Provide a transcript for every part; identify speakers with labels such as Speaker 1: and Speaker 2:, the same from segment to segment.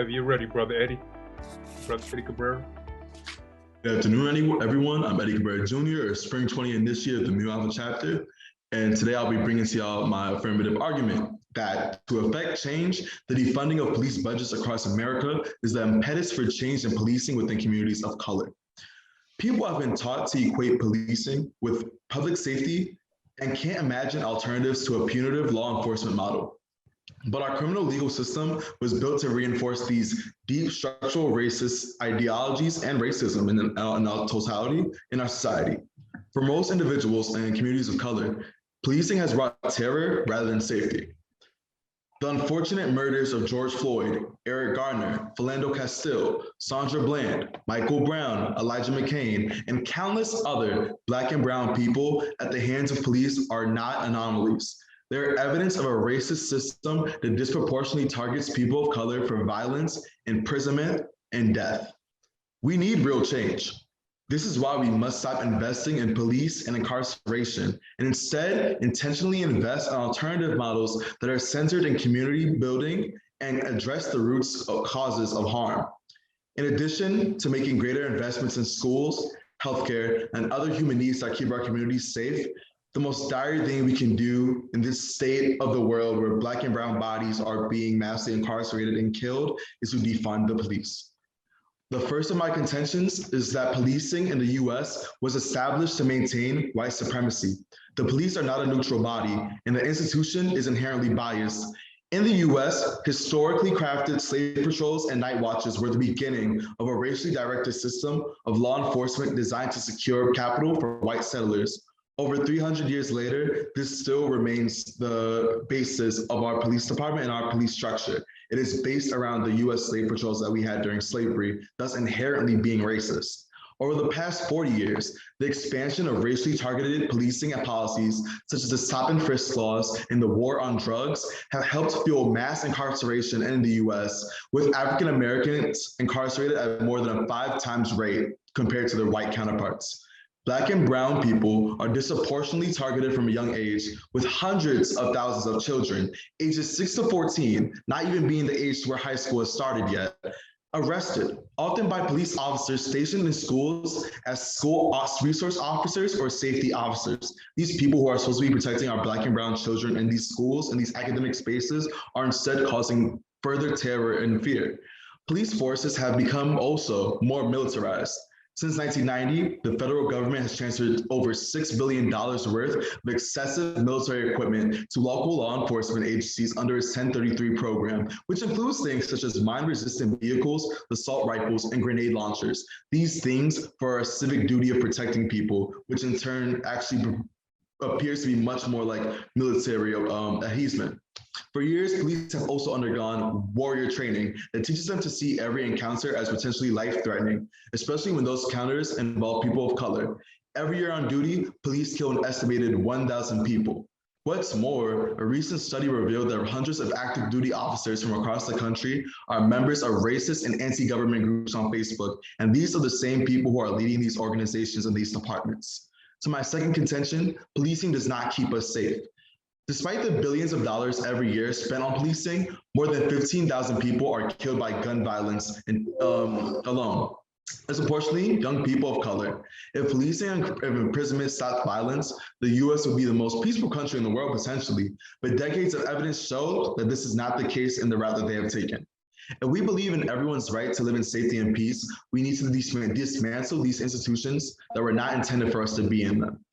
Speaker 1: whenever you're ready, Brother Eddie. Brother Eddie Cabrera.
Speaker 2: Good afternoon, everyone. I'm Eddie Cabrera Jr., Spring 20 in this year of the Mu Alpha chapter. And today I'll be bringing to y'all my affirmative argument that to effect change, the defunding of police budgets across America is the impetus for change in policing within communities of color. People have been taught to equate policing with public safety and can't imagine alternatives to a punitive law enforcement model. But our criminal legal system was built to reinforce these deep structural racist ideologies and racism in our totality in our society. For most individuals and communities of color, policing has brought terror rather than safety. The unfortunate murders of George Floyd, Eric Garner, Philando Castile, Sandra Bland, Michael Brown, Elijah McClain, and countless other Black and Brown people at the hands of police are not anomalies. They're evidence of a racist system that disproportionately targets people of color for violence, imprisonment, and death. We need real change. This is why we must stop investing in police and incarceration and instead intentionally invest in alternative models that are centered in community building and address the roots of causes of harm. In addition to making greater investments in schools, healthcare, and other human needs that keep our communities safe, the most dire thing we can do in this state of the world where Black and Brown bodies are being massively incarcerated and killed is to defund the police. The first of my contentions is that policing in the US was established to maintain white supremacy. The police are not a neutral body, and the institution is inherently biased. In the US, historically crafted slave patrols and night watches were the beginning of a racially directed system of law enforcement designed to secure capital for white settlers. Over 300 years later, this still remains the basis of our police department and our police structure. It is based around the US slave patrols that we had during slavery, thus inherently being racist. Over the past 40 years, the expansion of racially targeted policing and policies, such as the stop and frisk laws and the war on drugs, have helped fuel mass incarceration in the US, with African Americans incarcerated at more than a 5 times rate compared to their white counterparts. Black and Brown people are disproportionately targeted from a young age, with hundreds of thousands of children, ages 6 to 14, not even being the age where high school has started yet, arrested, often by police officers stationed in schools as school resource officers or safety officers. These people who are supposed to be protecting our Black and Brown children in these schools and these academic spaces are instead causing further terror and fear. Police forces have become also more militarized. Since 1990, the federal government has transferred over $6 billion worth of excessive military equipment to local law enforcement agencies under its 1033 program, which includes things such as mine-resistant vehicles, assault rifles, and grenade launchers. These things for our civic duty of protecting people, which in turn actually appears to be much more like military adhesion. For years, police have also undergone warrior training that teaches them to see every encounter as potentially life-threatening, especially when those encounters involve people of color. Every year on duty, police kill an estimated 1,000 people. What's more, a recent study revealed that hundreds of active duty officers from across the country are members of racist and anti-government groups on Facebook, and these are the same people who are leading these organizations and these departments. To my second contention, policing does not keep us safe. Despite the billions of dollars every year spent on policing, more than 15,000 people are killed by gun violence alone. Disproportionately, young people of color. If policing and imprisonment stopped violence, the US would be the most peaceful country in the world potentially, but decades of evidence show that this is not the case in the route that they have taken. If we believe in everyone's right to live in safety and peace, we need to dismantle these institutions that were not intended for us to be in them.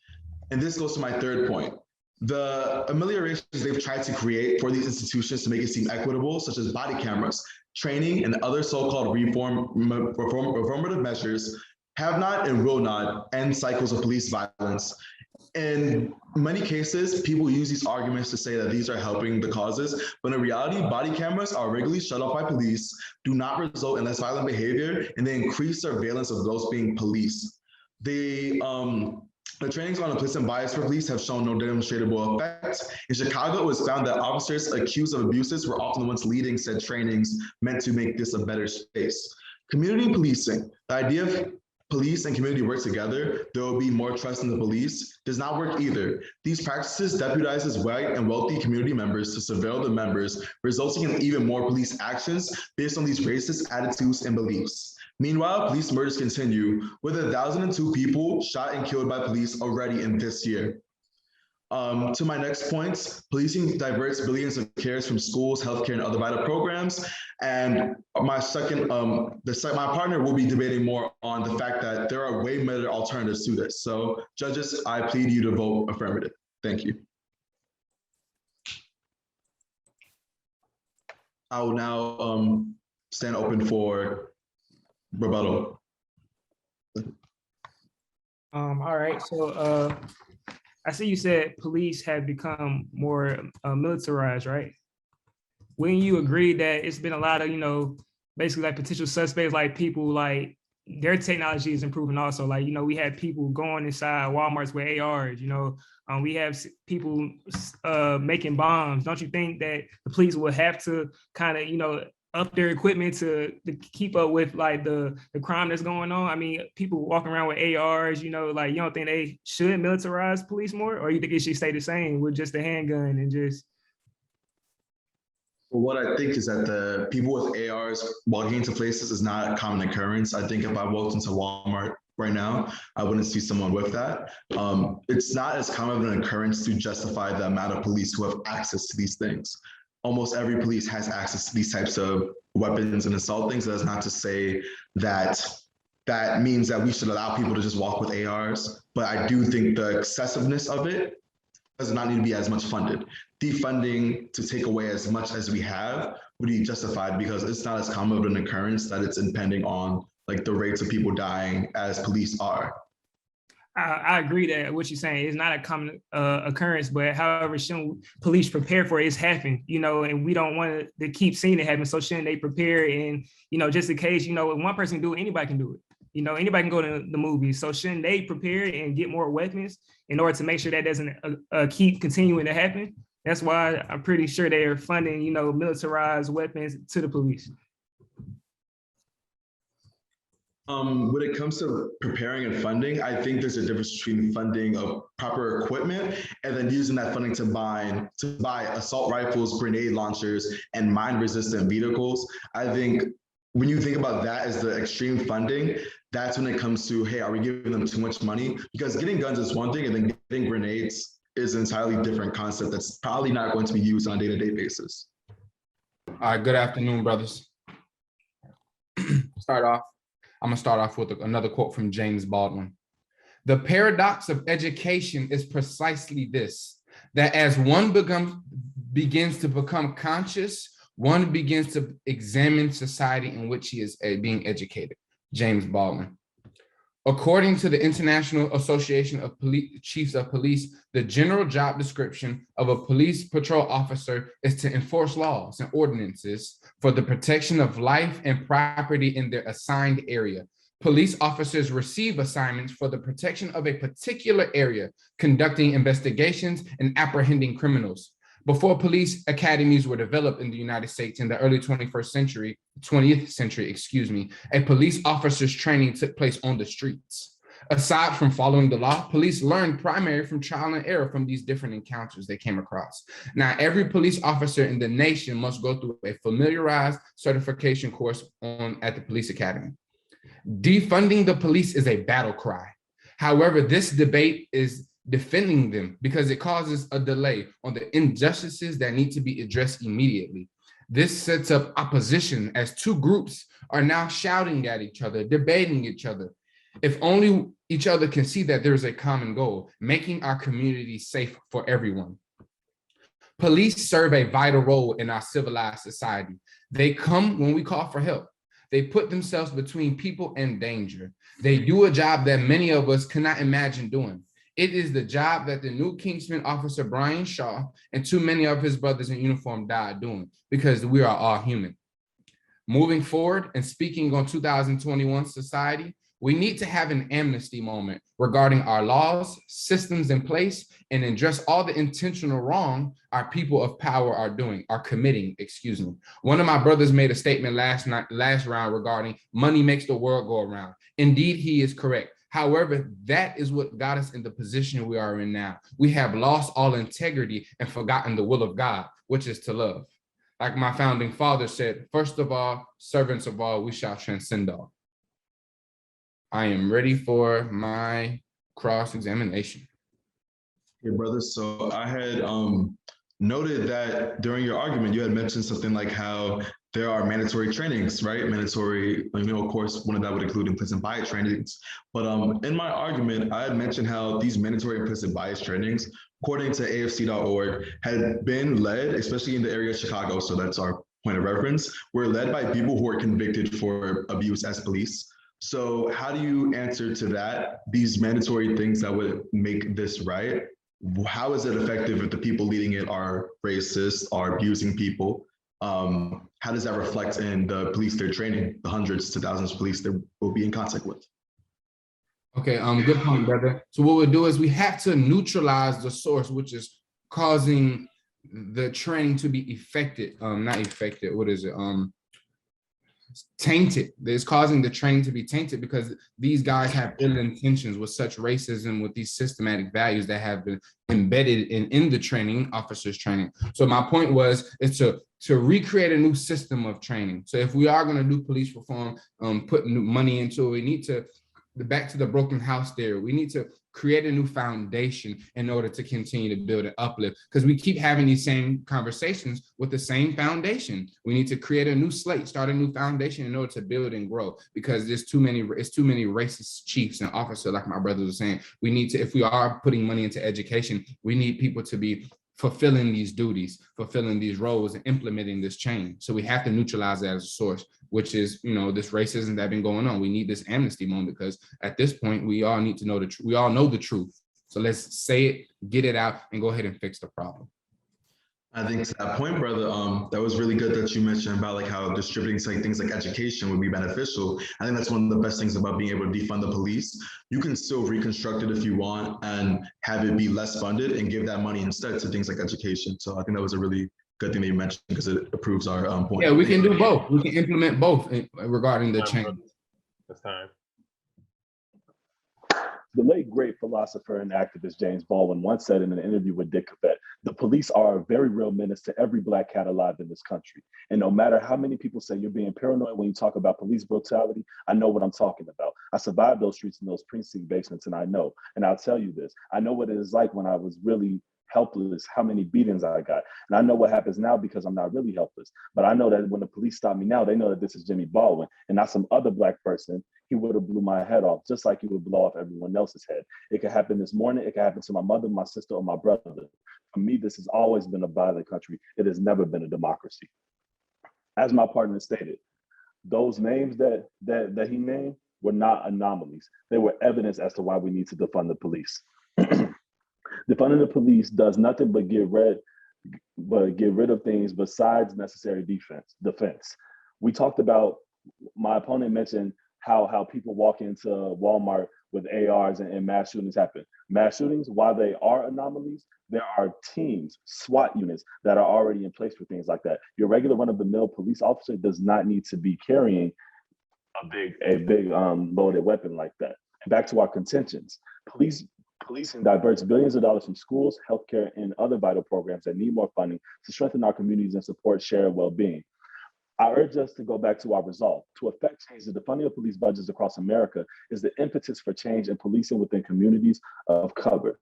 Speaker 2: And this goes to my third point. The ameliorations they've tried to create for these institutions to make it seem equitable, such as body cameras, training, and other so-called reformative measures, have not and will not end cycles of police violence. In many cases, people use these arguments to say that these are helping the causes, but in reality, body cameras are regularly shut off by police, do not result in less violent behavior, and they increase surveillance of those being policed. The trainings on implicit bias for police have shown no demonstrable effects. In Chicago, it was found that officers accused of abuses were often the ones leading said trainings meant to make this a better space. Community policing, the idea of police and community work together, there will be more trust in the police does not work either. These practices deputizes white and wealthy community members to surveil the members, resulting in even more police actions based on these racist attitudes and beliefs. Meanwhile, police murders continue, with 1,002 people shot and killed by police already in this year. To my next points, policing diverts billions of cares from schools, healthcare, and other vital programs. And my partner will be debating more on the fact that there are way better alternatives to this. So judges, I plead you to vote affirmative. Thank you. I will now stand open for rebuttal.
Speaker 3: All right, so I see you said police have become more militarized, right? Wouldn't you agree that it's been a lot of, basically like potential suspects, like people like their technology is improving also. Like, we had people going inside Walmarts with ARs, we have people making bombs. Don't you think that the police will have to kind of, up their equipment to keep up with like the crime that's going on? I mean, people walking around with ARs, like, you don't think they should militarize police more, or you think it should stay the same with just a handgun and just?
Speaker 2: Well, what I think is that the people with ARs walking into places is not a common occurrence. I think if I walked into Walmart right now, I wouldn't see someone with that. It's not as common of an occurrence to justify the amount of police who have access to these things. Almost every police has access to these types of weapons and assault things. That's not to say that that means that we should allow people to just walk with ARs, but I do think the excessiveness of it does not need to be as much funded. Defunding to take away as much as we have would be justified because it's not as common of an occurrence that it's impending on like the rates of people dying as police are.
Speaker 3: I agree that what you're saying is not a common occurrence, but however, shouldn't police prepare for it's happening, and we don't want to keep seeing it happen. So shouldn't they prepare and, just in case, if one person can do it, anybody can do it. Anybody can go to the movies. So shouldn't they prepare and get more weapons in order to make sure that doesn't keep continuing to happen? That's why I'm pretty sure they are funding, militarized weapons to the police.
Speaker 2: When it comes to preparing and funding, I think there's a difference between funding of proper equipment and then using that funding to buy assault rifles, grenade launchers, and mine-resistant vehicles. I think when you think about that as the extreme funding, that's when it comes to, hey, are we giving them too much money? Because getting guns is one thing, and then getting grenades is an entirely different concept that's probably not going to be used on a day-to-day basis.
Speaker 4: All right, good afternoon, brothers. I'm gonna start off with another quote from James Baldwin. The paradox of education is precisely this, that as one begins to become conscious, one begins to examine society in which he is being educated. James Baldwin. According to the International Association of Chiefs of Police, the general job description of a police patrol officer is to enforce laws and ordinances for the protection of life and property in their assigned area. Police officers receive assignments for the protection of a particular area, conducting investigations and apprehending criminals. Before police academies were developed in the United States in the early 20th century, a police officer's training took place on the streets. Aside from following the law, police learned primarily from trial and error from these different encounters they came across. Now, every police officer in the nation must go through a familiarized certification course at the police academy. Defunding the police is a battle cry. However, this debate is defending them because it causes a delay on the injustices that need to be addressed immediately. This sets up opposition as two groups are now shouting at each other, debating each other. If only each other can see that there's a common goal, making our community safe for everyone. Police serve a vital role in our civilized society. They come when we call for help. They put themselves between people and danger. They do a job that many of us cannot imagine doing. It is the job that the new Kingsman officer Brian Shaw and too many of his brothers in uniform died doing, because we are all human. Moving forward and speaking on 2021 society, We need to have an amnesty moment regarding our laws, systems in place, and address all the intentional wrong our people of power are committing, excuse me. One of my brothers made a statement last round regarding money makes the world go around. Indeed, he is correct. However, that is what got us in the position we are in now. We have lost all integrity and forgotten the will of God, which is to love. Like my founding father said, first of all, servants of all, we shall transcend all. I am ready for my cross-examination.
Speaker 2: Okay, brother. So I had noted that during your argument, you had mentioned something like how there are mandatory trainings, right? Mandatory, of course, one of that would include implicit bias trainings. But in my argument, I had mentioned how these mandatory implicit bias trainings, according to AFC.org, had been led, especially in the area of Chicago, so that's our point of reference, were led by people who are convicted for abuse as police. So how do you answer to that? These mandatory things that would make this right? How is it effective if the people leading it are racist, are abusing people? How does that reflect in the police they're training, the hundreds to thousands of police they will be in contact with?
Speaker 4: Okay, good point, brother. So what we'll do is we have to neutralize the source, which is causing the training to be tainted. It's causing the training to be tainted because these guys have ill intentions with such racism, with these systematic values that have been embedded in the training, officers training. So my point is to recreate a new system of training. So if we are going to do police reform, put new money into it, we need to, back to the broken house there, we need to create a new foundation in order to continue to build and uplift, because we keep having these same conversations with the same foundation. We need to create a new slate, start a new foundation in order to build and grow, because it's too many racist chiefs and officers, like my brothers were saying. We need to, if we are putting money into education, we need people to be fulfilling these duties, fulfilling these roles, and implementing this change. So we have to neutralize that as a source, which is, this racism that's been going on. We need this amnesty moment because at this point, we all need to know we all know the truth. So let's say it, get it out, and go ahead and fix the problem.
Speaker 2: I think to that point, brother, that was really good that you mentioned about like how distributing things like education would be beneficial. I think that's one of the best things about being able to defund the police. You can still reconstruct it if you want and have it be less funded and give that money instead to things like education. So I think that was a really good thing that you mentioned because it approves our point.
Speaker 4: Yeah, we can do both. We can implement both regarding the change.
Speaker 1: That's time.
Speaker 5: The late great philosopher and activist James Baldwin once said in an interview with Dick Cavett, the police are a very real menace to every Black cat alive in this country. And no matter how many people say you're being paranoid when you talk about police brutality, I know what I'm talking about. I survived those streets and those precinct basements, and I know. And I'll tell you this, I know what it is like when I was really helpless, how many beatings I got. And I know what happens now because I'm not really helpless. But I know that when the police stop me now, they know that this is Jimmy Baldwin and not some other Black person. He would have blew my head off just like he would blow off everyone else's head. It could happen this morning. It could happen to my mother, my sister, or my brother. For me, this has always been a violent country. It has never been a democracy. As my partner stated, those names that he named were not anomalies. They were evidence as to why we need to defund the police. Defunding the police does nothing but get rid of things besides necessary defense. We talked about, my opponent mentioned how people walk into Walmart with ARs and mass shootings happen. Mass shootings, while they are anomalies, there are teams, SWAT units that are already in place for things like that. Your regular run-of-the-mill police officer does not need to be carrying a big loaded weapon like that. And back to our contentions, policing diverts billions of dollars from schools, healthcare, and other vital programs that need more funding to strengthen our communities and support shared well-being. I urge us to go back to our resolve. To effect change, the defunding of police budgets across America is the impetus for change in policing within communities of color.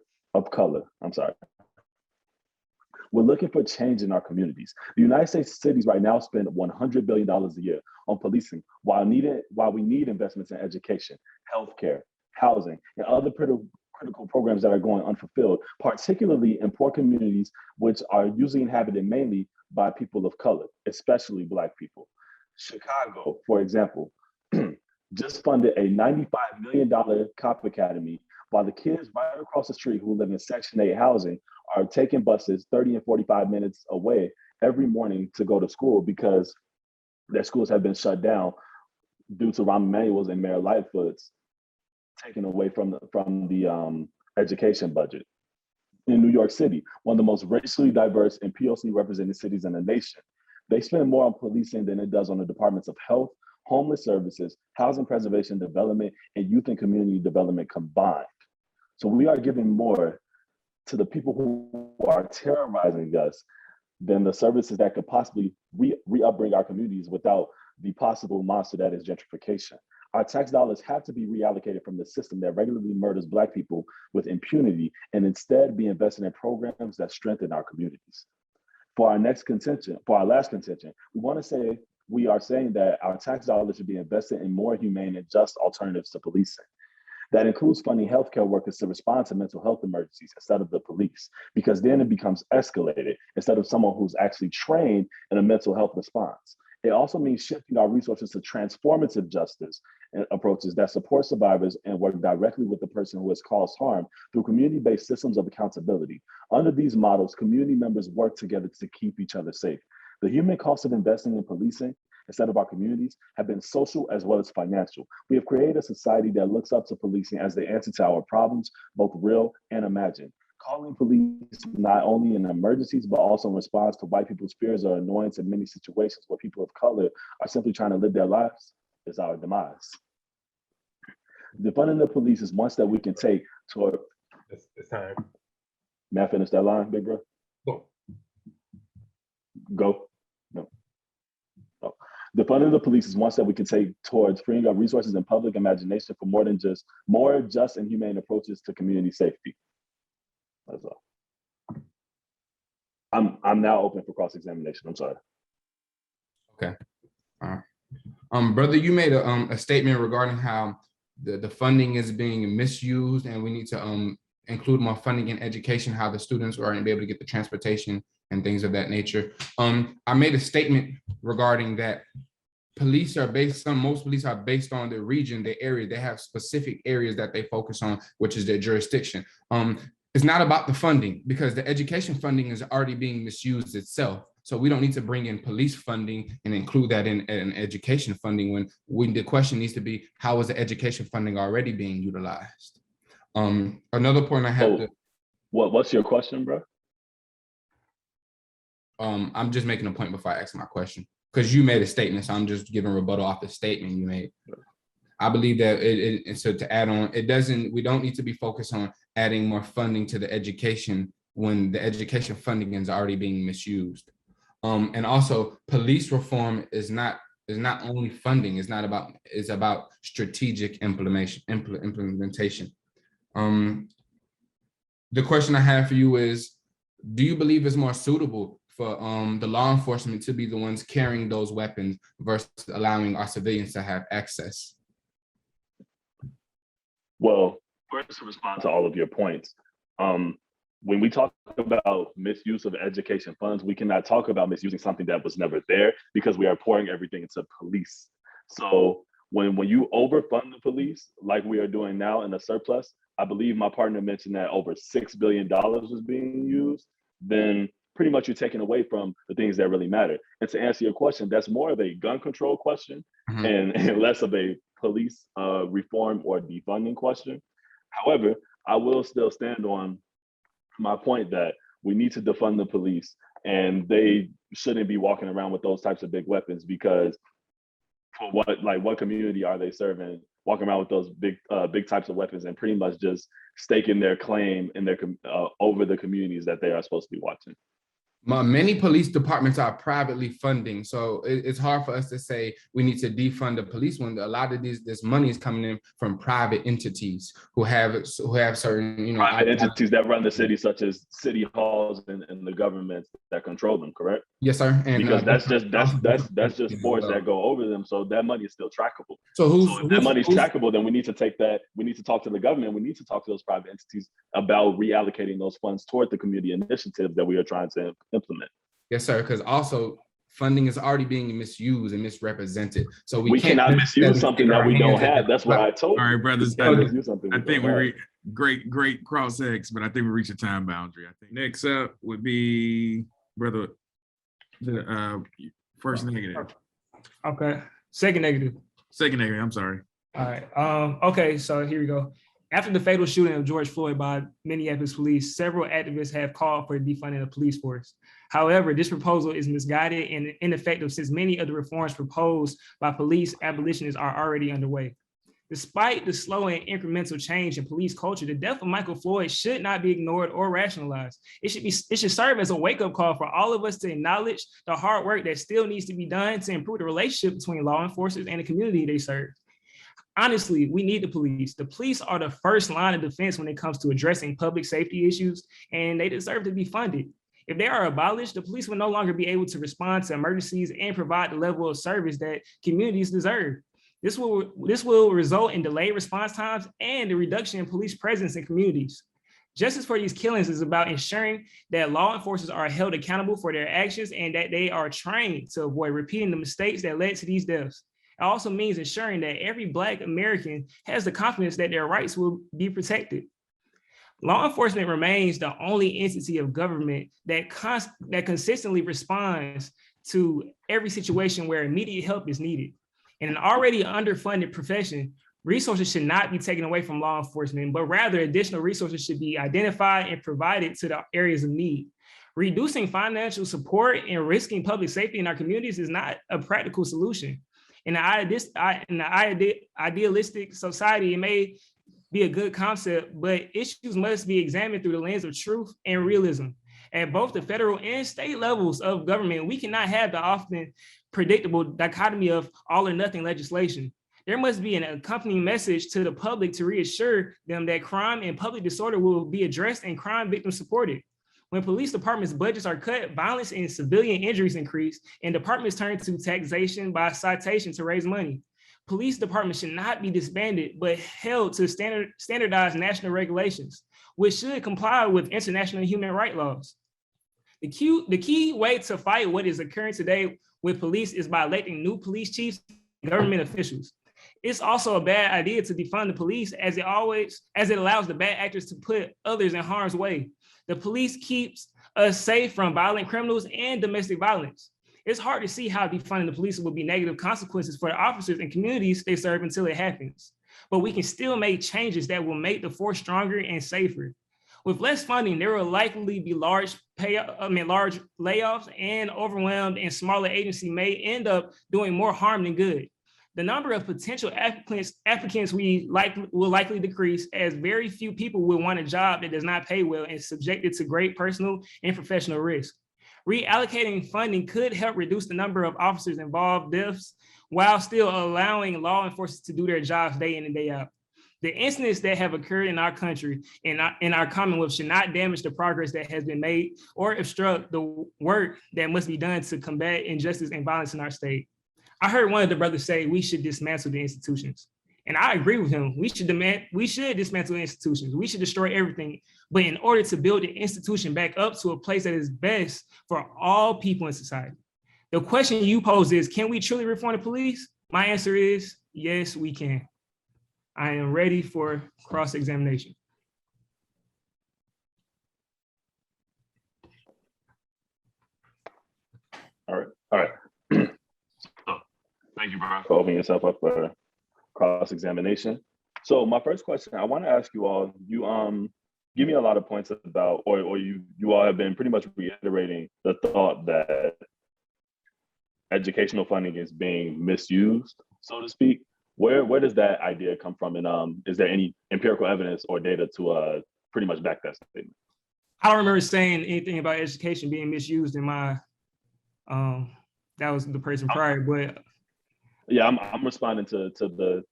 Speaker 5: We're looking for change in our communities. The United States cities right now spend $100 billion a year on policing, while we need investments in education, healthcare, housing, and other critical programs that are going unfulfilled, particularly in poor communities, which are usually inhabited mainly by people of color, especially Black people. Chicago, for example, just funded a $95 million cop academy, while the kids right across the street who live in Section 8 housing are taking buses 30 and 45 minutes away every morning to go to school because their schools have been shut down due to Rahm Emanuel's and Mayor Lightfoot's taken away from the education budget. In New York City, one of the most racially diverse and POC represented cities in the nation, they spend more on policing than it does on the departments of health, homeless services, housing preservation development, and youth and community development combined. So we are giving more to the people who are terrorizing us than the services that could possibly re-upbring our communities without the possible monster that is gentrification. Our tax dollars have to be reallocated from the system that regularly murders Black people with impunity and instead be invested in programs that strengthen our communities. For our last contention, we are saying that our tax dollars should be invested in more humane and just alternatives to policing. That includes funding healthcare workers to respond to mental health emergencies instead of the police, because then it becomes escalated instead of someone who's actually trained in a mental health response. It also means shifting our resources to transformative justice approaches that support survivors and work directly with the person who has caused harm through community-based systems of accountability. Under these models, community members work together to keep each other safe. The human cost of investing in policing instead of our communities have been social as well as financial. We have created a society that looks up to policing as the answer to our problems, both real and imagined. Calling police not only in emergencies, but also in response to white people's fears or annoyance in many situations where people of color are simply trying to live their lives is our demise. Defunding the police is one step we can take toward.
Speaker 1: It's time.
Speaker 5: May I finish that line, big bro? Go. No. Oh. Defunding the police is one step we can take towards freeing up resources and public imagination for more just and humane approaches to community safety. That's all. I'm now open for cross-examination. I'm sorry.
Speaker 4: Okay. All right. Brother, you made a statement regarding how the funding is being misused and we need to include more funding in education, how the students aren't able to get the transportation and things of that nature. I made a statement regarding that most police are based on the region, the area. They have specific areas that they focus on, which is their jurisdiction. It's not about the funding because the education funding is already being misused itself. So we don't need to bring in police funding and include that in education funding when the question needs to be, how is the education funding already being utilized? Another point I have
Speaker 5: what's your question, bro?
Speaker 4: I'm just making a point before I ask my question because you made a statement, so I'm just giving rebuttal off the statement you made. I believe that so to add on, we don't need to be focused on adding more funding to the education when the education funding is already being misused. And also police reform is not only funding, it's about strategic implementation. The question I have for you is, do you believe it's more suitable for the law enforcement to be the ones carrying those weapons versus allowing our civilians to have access?
Speaker 5: Well, first to respond to all of your points, when we talk about misuse of education funds, we cannot talk about misusing something that was never there because we are pouring everything into police. So when you overfund the police, like we are doing now in a surplus, I believe my partner mentioned that over $6 billion was being used, then pretty much you're taking away from the things that really matter. And to answer your question, that's more of a gun control question and less of a police reform or defunding question. However, I will still stand on my point that we need to defund the police and they shouldn't be walking around with those types of big weapons because for what community are they serving, walking around with those big types of weapons and pretty much just staking their claim in their over the communities that they are supposed to be watching.
Speaker 4: Many police departments are privately funding, so it's hard for us to say we need to defund the police when a lot of this money is coming in from private entities who have certain
Speaker 5: private entities that run the city, such as city halls and the governments that control them. Correct?
Speaker 4: Yes, sir. And
Speaker 5: because that's just boards that go over them, so that money is still trackable. So if that money is trackable, then we need to talk to the government. We need to talk to those private entities about reallocating those funds toward the community initiatives that we are trying to implement.
Speaker 4: Yes, sir, because also funding is already being misused and misrepresented. So
Speaker 5: we cannot misuse something that we don't have. That's what I told you.
Speaker 6: All right, brothers. I think we great cross-ex, but I think we reached a time boundary. I think next up would be brother the first negative.
Speaker 3: Okay. Second negative.
Speaker 6: Second negative, I'm sorry.
Speaker 3: All right. Okay, so here we go. After the fatal shooting of George Floyd by Minneapolis police, several activists have called for defunding the police force. However, this proposal is misguided and ineffective since many of the reforms proposed by police abolitionists are already underway. Despite the slow and incremental change in police culture, the death of Michael Floyd should not be ignored or rationalized. It should serve as a wake-up call for all of us to acknowledge the hard work that still needs to be done to improve the relationship between law enforcement and the community they serve. Honestly, we need the police. The police are the first line of defense when it comes to addressing public safety issues, and they deserve to be funded. If they are abolished, the police will no longer be able to respond to emergencies and provide the level of service that communities deserve. This will result in delayed response times and a reduction in police presence in communities. Justice for these killings is about ensuring that law enforcement are held accountable for their actions and that they are trained to avoid repeating the mistakes that led to these deaths. It also means ensuring that every Black American has the confidence that their rights will be protected. Law enforcement remains the only entity of government that consistently responds to every situation where immediate help is needed. In an already underfunded profession, resources should not be taken away from law enforcement, but rather additional resources should be identified and provided to the areas of need. Reducing financial support and risking public safety in our communities is not a practical solution. In the idealistic society, it may be a good concept, but issues must be examined through the lens of truth and realism. At both the federal and state levels of government, we cannot have the often predictable dichotomy of all or nothing legislation. There must be an accompanying message to the public to reassure them that crime and public disorder will be addressed and crime victims supported. When police departments' budgets are cut, violence and civilian injuries increase, and departments turn to taxation by citation to raise money. Police departments should not be disbanded, but held to standardized national regulations, which should comply with international human rights laws. The key way to fight what is occurring today with police is by electing new police chiefs and government officials. It's also a bad idea to defund the police as it allows the bad actors to put others in harm's way. The police keeps us safe from violent criminals and domestic violence. It's hard to see how defunding the police will be negative consequences for the officers and communities they serve until it happens. But we can still make changes that will make the force stronger and safer. With less funding, there will likely be large layoffs, and overwhelmed and smaller agencies may end up doing more harm than good. The number of potential applicants will likely decrease, as very few people will want a job that does not pay well and is subjected to great personal and professional risk. Reallocating funding could help reduce the number of officers involved deaths while still allowing law enforcement to do their jobs day in and day out. The incidents that have occurred in our country and in our Commonwealth should not damage the progress that has been made or obstruct the work that must be done to combat injustice and violence in our state. I heard one of the brothers say we should dismantle the institutions. And I agree with him. We should dismantle institutions. We should destroy everything. But in order to build the institution back up to a place that is best for all people in society. The question you pose is, can we truly reform the police? My answer is, yes, we can. I am ready for cross-examination.
Speaker 5: All right.
Speaker 1: Thank you, bro.
Speaker 5: For opening yourself up for cross-examination. So my first question, I want to ask you all, you give me a lot of points about, or you all have been pretty much reiterating the thought that educational funding is being misused, so to speak. Where does that idea come from? And is there any empirical evidence or data to pretty much back that statement?
Speaker 3: I don't remember saying anything about education being misused in my, that was the person prior, but.
Speaker 5: Yeah, I'm responding to the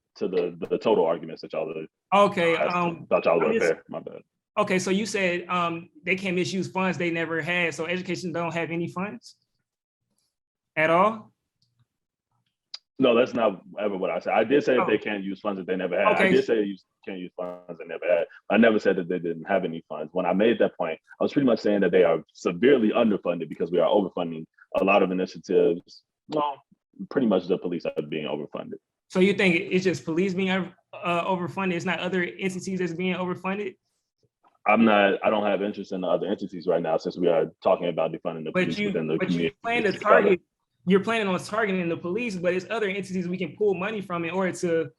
Speaker 5: total arguments that y'all are.
Speaker 3: Okay.
Speaker 5: Thought y'all were fair. My bad.
Speaker 3: Okay, so you said they can't misuse funds they never had, so education don't have any funds at all?
Speaker 5: No, that's not ever what I said. I did say that they can't use funds that they never had. Okay. I did say you can't use funds they never had. I never said that they didn't have any funds. When I made that point, I was pretty much saying that they are severely underfunded because we are overfunding a lot of initiatives. No, pretty much the police are being overfunded.
Speaker 3: So you think it's just police being overfunded? It's not other entities that's being overfunded?
Speaker 5: I don't have interest in the other entities right now since we are talking about defunding the police within the community. You're planning on targeting the police, but it's other entities we can pull money from in order to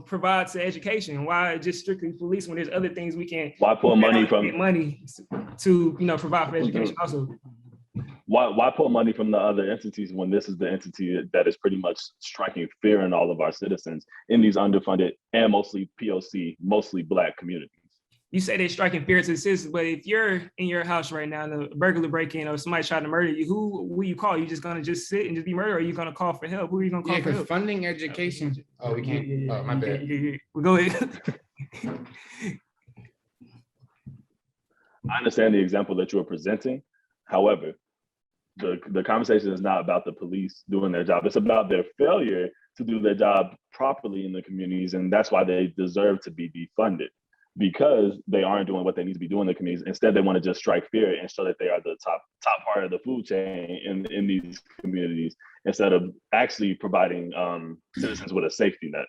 Speaker 3: provide to education? Why just strictly police when there's other things we can?
Speaker 5: Why pull money from
Speaker 3: to provide for education also?
Speaker 5: Why pull money from the other entities when this is the entity that is pretty much striking fear in all of our citizens in these underfunded and mostly POC, mostly Black communities?
Speaker 3: You say they're striking fear to the citizens, but if you're in your house right now and a burglar break in or somebody trying to murder you, who will you call? You just gonna just sit and just be murdered, or are you gonna call for help? Who are you gonna call for help?
Speaker 4: Funding education. Oh, we can't.
Speaker 3: Yeah,
Speaker 4: my bad.
Speaker 3: We go ahead.
Speaker 5: I understand the example that you are presenting. However, the conversation is not about the police doing their job. It's about their failure to do their job properly in the communities, and that's why they deserve to be defunded. Because they aren't doing what they need to be doing in the communities. Instead, they want to just strike fear and show that they are the top part of the food chain in these communities, instead of actually providing citizens with a safety net.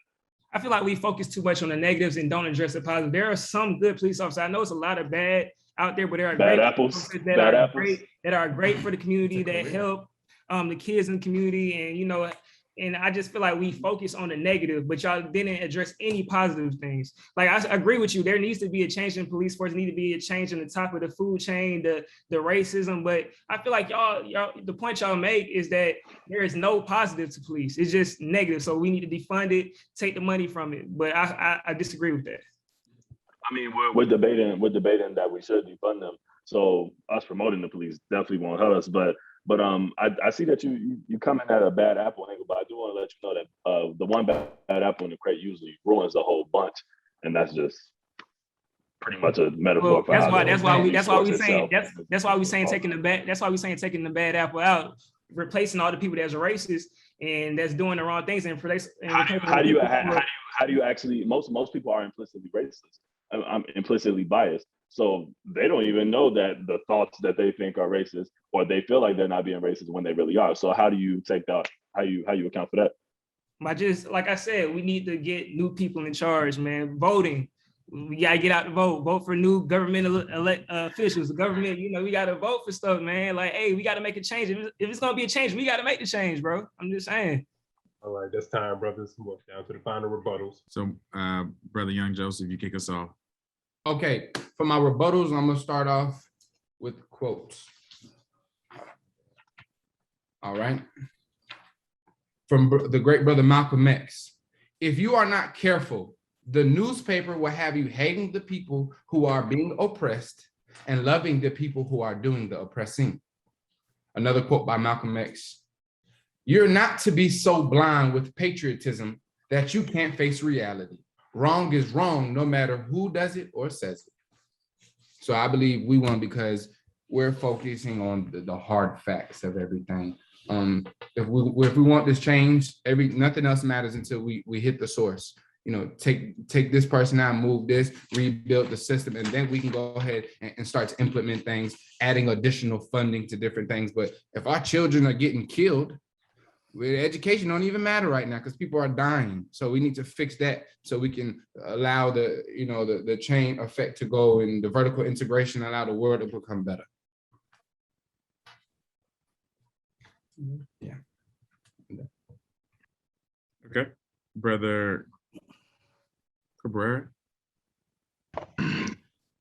Speaker 3: I feel like we focus too much on the negatives and don't address the positive. There are some good police officers. I know it's a lot of bad out there, but there are
Speaker 5: bad
Speaker 3: great
Speaker 5: apples
Speaker 3: that are great for the community, that help the kids in the community, and I just feel like we focus on the negative, but y'all didn't address any positive things. Like, I agree with you. There needs to be a change in police force. There need to be a change in the top of the food chain, the racism. But I feel like y'all, the point y'all make is that there is no positive to police. It's just negative. So we need to defund it, take the money from it. But I disagree with that.
Speaker 5: I mean, we're debating that we should defund them. So us promoting the police definitely won't hurt us. But I see that you coming at a bad apple angle, but I do want to let you know that the one bad apple in the crate usually ruins a whole bunch, and that's just pretty much a metaphor for
Speaker 3: that's why we saying taking the bad apple out, replacing all the people that's racist and that's doing the wrong things, and
Speaker 5: how do you actually most people are implicitly racist. I'm implicitly biased. So they don't even know that the thoughts that they think are racist, or they feel like they're not being racist when they really are. So how do you take that? How you account for that?
Speaker 3: Like I said, we need to get new people in charge, man. Voting. We gotta get out to vote for new government officials. The government, we gotta vote for stuff, man. Like, hey, we gotta make a change. If it's gonna be a change, we gotta make the change, bro. I'm just saying.
Speaker 1: All right, that's time, brothers. We're down to the final rebuttals.
Speaker 6: So, Brother Young Joseph, you kick us off.
Speaker 4: Okay, for my rebuttals, I'm gonna start off with quotes. All right. From the great brother Malcolm X. If you are not careful, the newspaper will have you hating the people who are being oppressed and loving the people who are doing the oppressing. Another quote by Malcolm X. You're not to be so blind with patriotism that you can't face reality. Wrong is wrong, no matter who does it or says it. So I believe we won because we're focusing on the hard facts of everything. If we want this change, nothing else matters until we hit the source. Take this person out, move this, rebuild the system, and then we can go ahead and start to implement things, adding additional funding to different things. But if our children are getting killed, education don't even matter right now because people are dying. So we need to fix that so we can allow the chain effect to go and the vertical integration, allow the world to become better. Yeah.
Speaker 6: Okay, Brother Cabrera.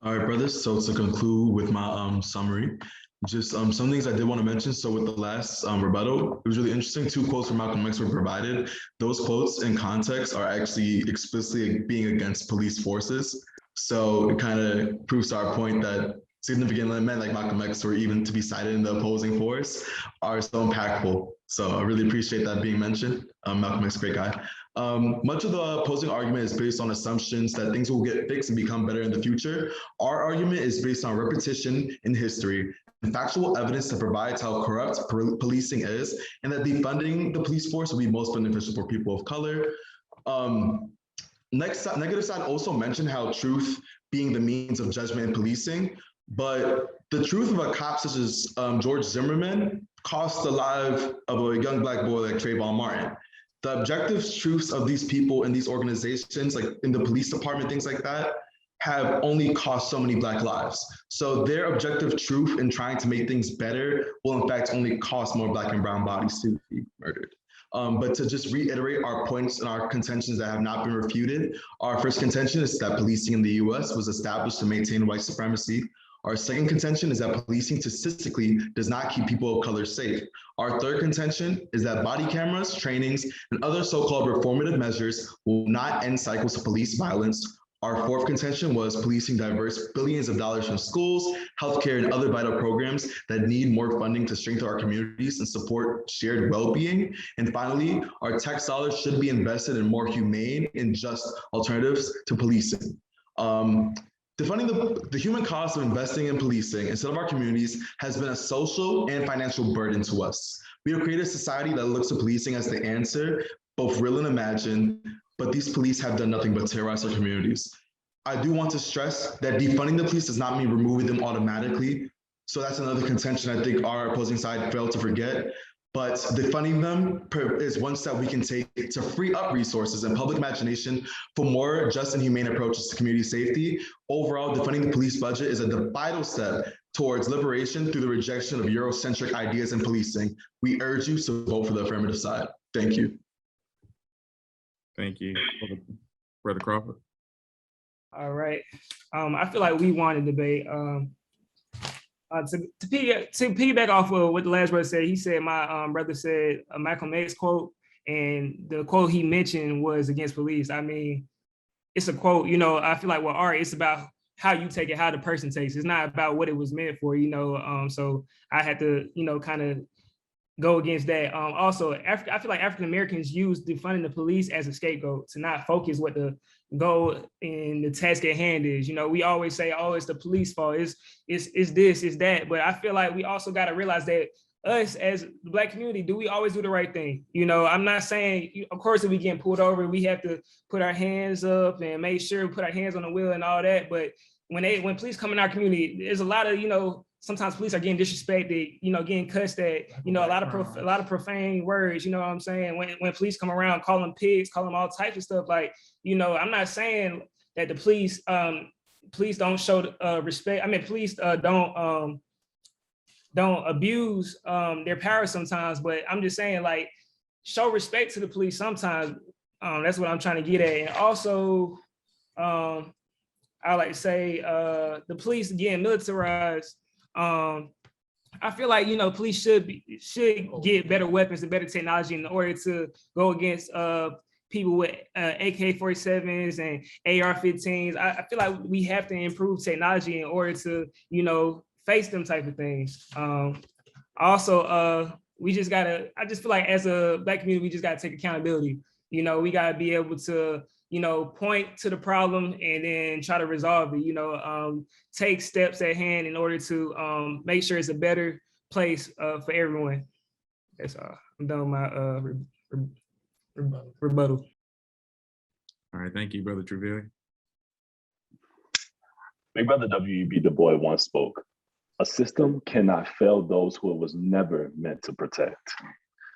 Speaker 2: All right, brothers. So to conclude with my summary, just some things I did want to mention. So with the last rebuttal, it was really interesting. 2 quotes from Malcolm X were provided. Those quotes in context are actually explicitly being against police forces. So it kind of proves our point that significant men like Malcolm X, or even to be cited in the opposing force, are so impactful. So I really appreciate that being mentioned. Malcolm X, great guy. Much of the opposing argument is based on assumptions that things will get fixed and become better in the future. Our argument is based on repetition in history and factual evidence that provides how corrupt policing is, and that defunding the police force will be most beneficial for people of color. Next, negative side also mentioned how truth being the means of judgment in policing, but the truth of a cop such as George Zimmerman cost the life of a young Black boy like Trayvon Martin. The objective truths of these people in these organizations, like in the police department, things like that, have only cost so many Black lives. So their objective truth in trying to make things better will in fact only cost more Black and brown bodies to be murdered. But to just reiterate our points and our contentions that have not been refuted, our first contention is that policing in the US was established to maintain white supremacy. Our second contention is that policing statistically does not keep people of color safe. Our third contention is that body cameras, trainings, and other so-called reformative measures will not end cycles of police violence. Our fourth contention was policing diverse billions of dollars from schools, healthcare, and other vital programs that need more funding to strengthen our communities and support shared well-being. And finally, our tax dollars should be invested in more humane and just alternatives to policing. Defunding the human cost of investing in policing instead of our communities has been a social and financial burden to us. We have created a society that looks to policing as the answer, both real and imagined, but these police have done nothing but terrorize our communities. I do want to stress that defunding the police does not mean removing them automatically. So that's another contention I think our opposing side failed to forget. But defunding them is one step we can take to free up resources and public imagination for more just and humane approaches to community safety. Overall, defunding the police budget is a vital step towards liberation through the rejection of Eurocentric ideas in policing. We urge you to vote for the affirmative side. Thank you.
Speaker 6: Thank you, Brother Crawford.
Speaker 3: All right. I feel like we won the debate. To piggyback off of what the last brother said, he said my brother said a Malcolm X quote, and the quote he mentioned was against police. I mean, it's a quote, you know, I feel like with art, it's about how you take it, how the person takes it. It's not about what it was meant for, you know. So I had to, you know, kind of go against that. Also, I feel like African Americans use defunding the police as a scapegoat to not focus what the goal and the task at hand is. You know, we always say, oh, it's the police fault, it's this, it's that. But I feel like we also got to realize that us as the Black community, do we always do the right thing? You know, I'm not saying, of course, if we get pulled over, we have to put our hands up and make sure we put our hands on the wheel and all that. But when police come in our community, there's a lot of, you know, sometimes police are getting disrespected, you know, getting cussed at, you know, a lot of profane words, you know what I'm saying? When police come around, call them pigs, call them all types of stuff. Like, you know, I'm not saying that the police don't show respect. I mean, police don't abuse their power sometimes, but I'm just saying, like, show respect to the police sometimes. That's what I'm trying to get at. And also, I like to say the police getting militarized. I feel like, you know, police should get better weapons and better technology in order to go against people with AK-47s and AR-15s. I feel like we have to improve technology in order to, you know, face them type of things. Also, I just feel like as a Black community, we just gotta take accountability. You know, we gotta be able to, you know, point to the problem and then try to resolve it, you know, take steps at hand in order to make sure it's a better place for everyone. That's all. I'm done with my rebuttal.
Speaker 6: All right, thank you, Brother Trevili.
Speaker 5: Big Brother W.E.B. Du Bois once spoke, "A system cannot fail those who it was never meant to protect."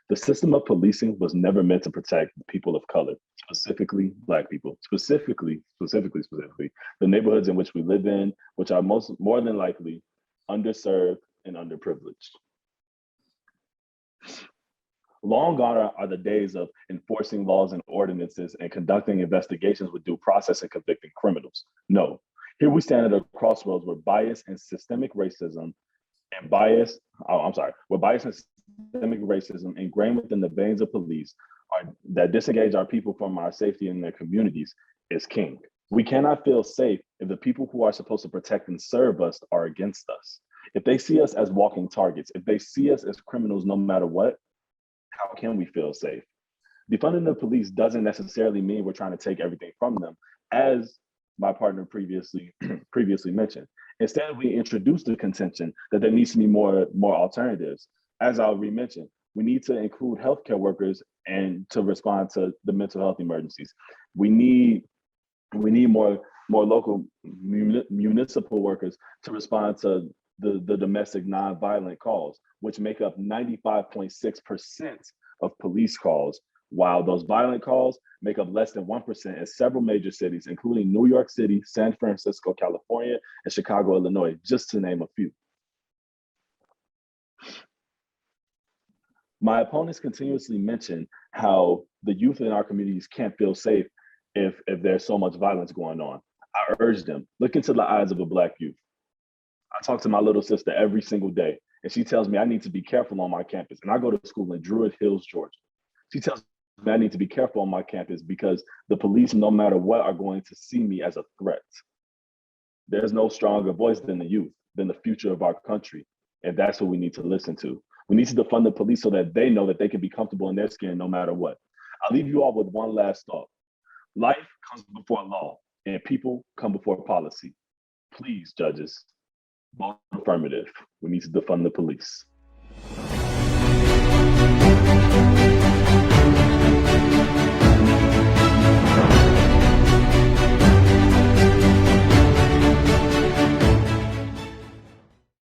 Speaker 5: The system of policing was never meant to protect people of color, specifically Black people, specifically the neighborhoods in which we live in, which are more than likely underserved and underprivileged. Long gone are the days of enforcing laws and ordinances and conducting investigations with due process and convicting criminals. No, here we stand at a crossroads where bias and systemic racism ingrained within the veins of police that disengage our people from our safety in their communities is king. We cannot feel safe if the people who are supposed to protect and serve us are against us. If they see us as walking targets, if they see us as criminals no matter what, how can we feel safe? Defunding the police doesn't necessarily mean we're trying to take everything from them, as my partner previously mentioned. Instead, we introduced the contention that there needs to be more alternatives. As I'll re-mention, we need to include healthcare workers and to respond to the mental health emergencies. We need more local municipal workers to respond to the domestic nonviolent calls, which make up 95.6% of police calls, while those violent calls make up less than 1% in several major cities, including New York City, San Francisco, California, and Chicago, Illinois, just to name a few. My opponents continuously mention how the youth in our communities can't feel safe if there's so much violence going on. I urge them, look into the eyes of a Black youth. I talk to my little sister every single day, and she tells me I need to be careful on my campus. And I go to school in Druid Hills, Georgia. She tells me I need to be careful on my campus because the police, no matter what, are going to see me as a threat. There's no stronger voice than the youth, than the future of our country. And that's what we need to listen to. We need to defund the police so that they know that they can be comfortable in their skin no matter what. I'll leave you all with one last thought. Life comes before law, and people come before policy. Please, judges, vote affirmative. We need to defund the police.